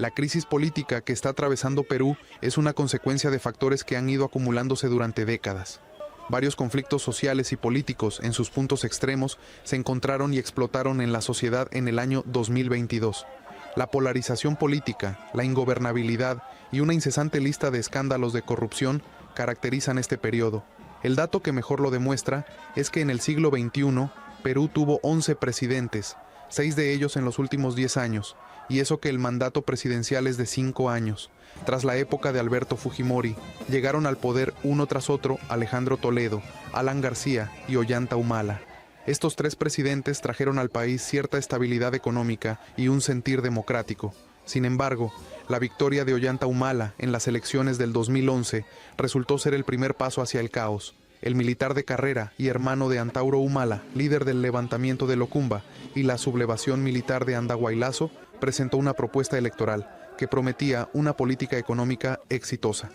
La crisis política que está atravesando Perú es una consecuencia de factores que han ido acumulándose durante décadas. Varios conflictos sociales y políticos en sus puntos extremos se encontraron y explotaron en la sociedad en el año 2022. La polarización política, la ingobernabilidad y una incesante lista de escándalos de corrupción caracterizan este periodo. El dato que mejor lo demuestra es que en el siglo XXI, Perú tuvo 11 presidentes, 6 de ellos en los últimos 10 años, y eso que el mandato presidencial es de 5 años. Tras la época de Alberto Fujimori, llegaron al poder uno tras otro Alejandro Toledo, Alan García y Ollanta Humala. Estos 3 presidentes trajeron al país cierta estabilidad económica y un sentir democrático. Sin embargo, la victoria de Ollanta Humala en las elecciones del 2011 resultó ser el primer paso hacia el caos. El militar de carrera y hermano de Antauro Humala, líder del levantamiento de Locumba y la sublevación militar de Andahuaylazo, presentó una propuesta electoral que prometía una política económica exitosa.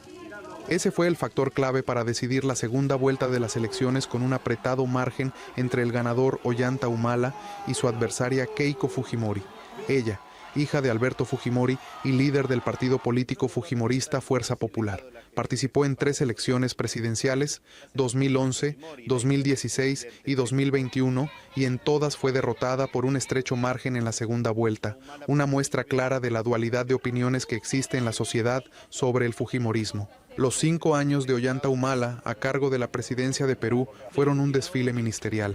Ese fue el factor clave para decidir la segunda vuelta de las elecciones con un apretado margen entre el ganador Ollanta Humala y su adversaria Keiko Fujimori. Ella, hija de Alberto Fujimori y líder del partido político fujimorista Fuerza Popular. Participó en 3 elecciones presidenciales, 2011, 2016 y 2021, y en todas fue derrotada por un estrecho margen en la segunda vuelta, una muestra clara de la dualidad de opiniones que existe en la sociedad sobre el fujimorismo. Los 5 años de Ollanta Humala a cargo de la presidencia de Perú fueron un desfile ministerial.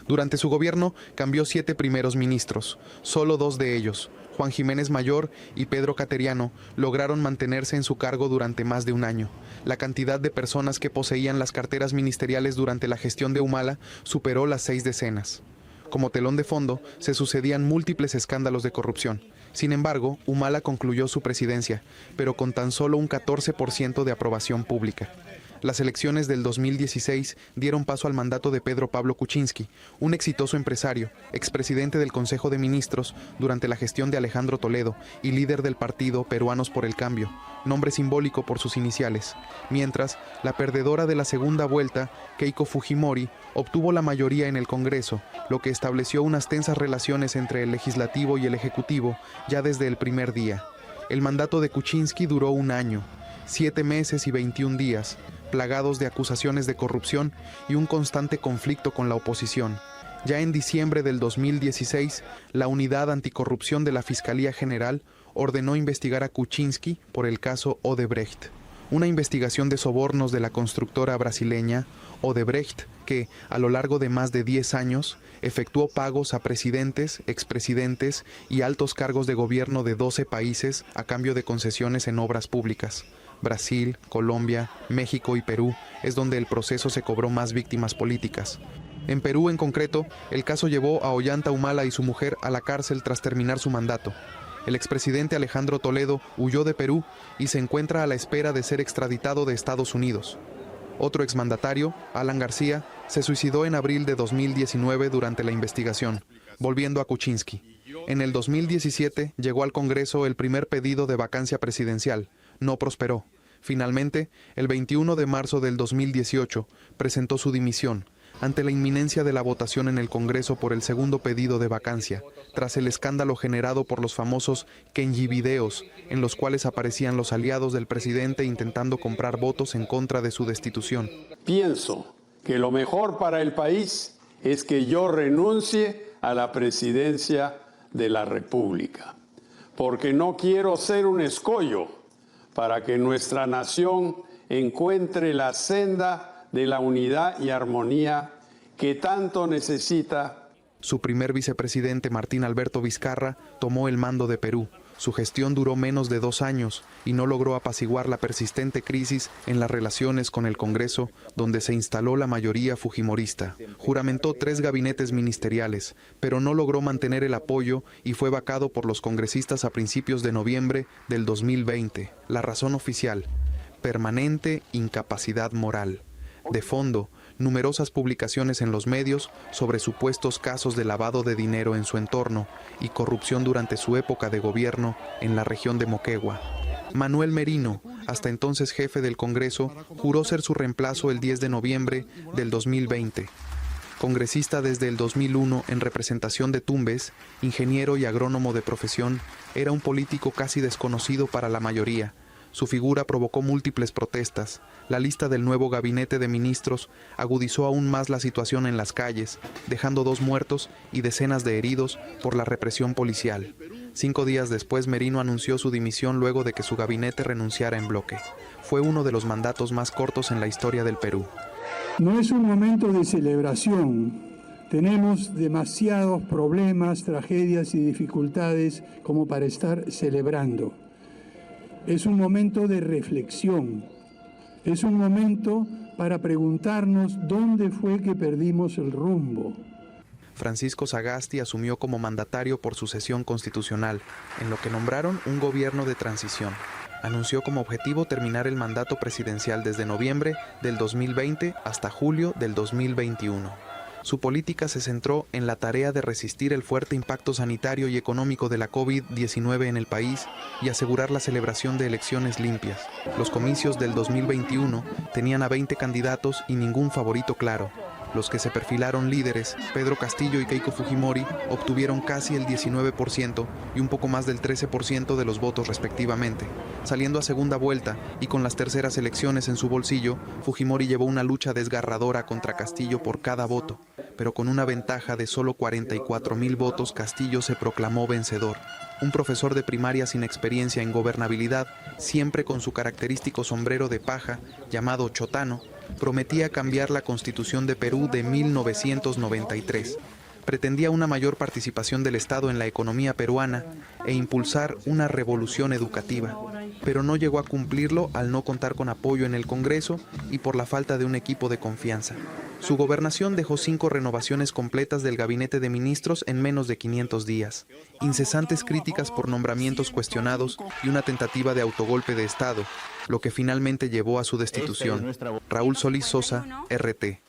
Durante su gobierno cambió 7 primeros ministros. Solo 2 de ellos, Juan Jiménez Mayor y Pedro Cateriano, lograron mantenerse en su cargo durante más de un año. La cantidad de personas que poseían las carteras ministeriales durante la gestión de Humala superó las 6 decenas. Como telón de fondo, se sucedían múltiples escándalos de corrupción. Sin embargo, Humala concluyó su presidencia, pero con tan solo un 14% de aprobación pública. Las elecciones del 2016 dieron paso al mandato de Pedro Pablo Kuczynski, un exitoso empresario, expresidente del Consejo de Ministros durante la gestión de Alejandro Toledo y líder del partido Peruanos por el Cambio, nombre simbólico por sus iniciales. Mientras, la perdedora de la segunda vuelta, Keiko Fujimori, obtuvo la mayoría en el Congreso, lo que estableció unas tensas relaciones entre el Legislativo y el Ejecutivo ya desde el primer día. El mandato de Kuczynski duró un año, 7 meses y 21 días, plagados de acusaciones de corrupción y un constante conflicto con la oposición. Ya en diciembre del 2016, la Unidad Anticorrupción de la Fiscalía General ordenó investigar a Kuczynski por el caso Odebrecht, una investigación de sobornos de la constructora brasileña Odebrecht que, a lo largo de más de 10 años, efectuó pagos a presidentes, expresidentes y altos cargos de gobierno de 12 países a cambio de concesiones en obras públicas. Brasil, Colombia, México y Perú es donde el proceso se cobró más víctimas políticas. En Perú, en concreto, el caso llevó a Ollanta Humala y su mujer a la cárcel tras terminar su mandato. El expresidente Alejandro Toledo huyó de Perú y se encuentra a la espera de ser extraditado de Estados Unidos. Otro exmandatario, Alan García, se suicidó en abril de 2019 durante la investigación, volviendo a Kuczynski. En el 2017 llegó al Congreso el primer pedido de vacancia presidencial. No prosperó. Finalmente, el 21 de marzo del 2018, presentó su dimisión ante la inminencia de la votación en el Congreso por el segundo pedido de vacancia, tras el escándalo generado por los famosos Kenji videos, en los cuales aparecían los aliados del presidente intentando comprar votos en contra de su destitución. Pienso que lo mejor para el país es que yo renuncie a la presidencia de la República, porque no quiero ser un escollo para que nuestra nación encuentre la senda de la unidad y armonía que tanto necesita. Su primer vicepresidente, Martín Alberto Vizcarra, tomó el mando de Perú. Su gestión duró menos de 2 años y no logró apaciguar la persistente crisis en las relaciones con el Congreso, donde se instaló la mayoría fujimorista. Juramentó 3 gabinetes ministeriales, pero no logró mantener el apoyo y fue vacado por los congresistas a principios de noviembre del 2020. La razón oficial: permanente incapacidad moral. De fondo, numerosas publicaciones en los medios sobre supuestos casos de lavado de dinero en su entorno y corrupción durante su época de gobierno en la región de Moquegua. Manuel Merino, hasta entonces jefe del Congreso, juró ser su reemplazo el 10 de noviembre del 2020. Congresista desde el 2001 en representación de Tumbes, ingeniero y agrónomo de profesión, era un político casi desconocido para la mayoría. Su figura provocó múltiples protestas. La lista del nuevo gabinete de ministros agudizó aún más la situación en las calles, dejando 2 muertos y decenas de heridos por la represión policial. 5 días después, Merino anunció su dimisión luego de que su gabinete renunciara en bloque. Fue uno de los mandatos más cortos en la historia del Perú. No es un momento de celebración. Tenemos demasiados problemas, tragedias y dificultades como para estar celebrando. Es un momento de reflexión. Es un momento para preguntarnos dónde fue que perdimos el rumbo. Francisco Sagasti asumió como mandatario por sucesión constitucional, en lo que nombraron un gobierno de transición. Anunció como objetivo terminar el mandato presidencial desde noviembre del 2020 hasta julio del 2021. Su política se centró en la tarea de resistir el fuerte impacto sanitario y económico de la COVID-19 en el país y asegurar la celebración de elecciones limpias. Los comicios del 2021 tenían a 20 candidatos y ningún favorito claro. Los que se perfilaron líderes, Pedro Castillo y Keiko Fujimori, obtuvieron casi el 19% y un poco más del 13% de los votos respectivamente. Saliendo a segunda vuelta y con las terceras elecciones en su bolsillo, Fujimori llevó una lucha desgarradora contra Castillo por cada voto, pero con una ventaja de solo 44,000 votos, Castillo se proclamó vencedor. Un profesor de primaria sin experiencia en gobernabilidad, siempre con su característico sombrero de paja, llamado Chotano, prometía cambiar la Constitución de Perú de 1993. Pretendía una mayor participación del Estado en la economía peruana e impulsar una revolución educativa, pero no llegó a cumplirlo al no contar con apoyo en el Congreso y por la falta de un equipo de confianza. Su gobernación dejó 5 renovaciones completas del gabinete de ministros en menos de 500 días, incesantes críticas por nombramientos cuestionados y una tentativa de autogolpe de Estado, lo que finalmente llevó a su destitución. Raúl Solís Sosa, RT.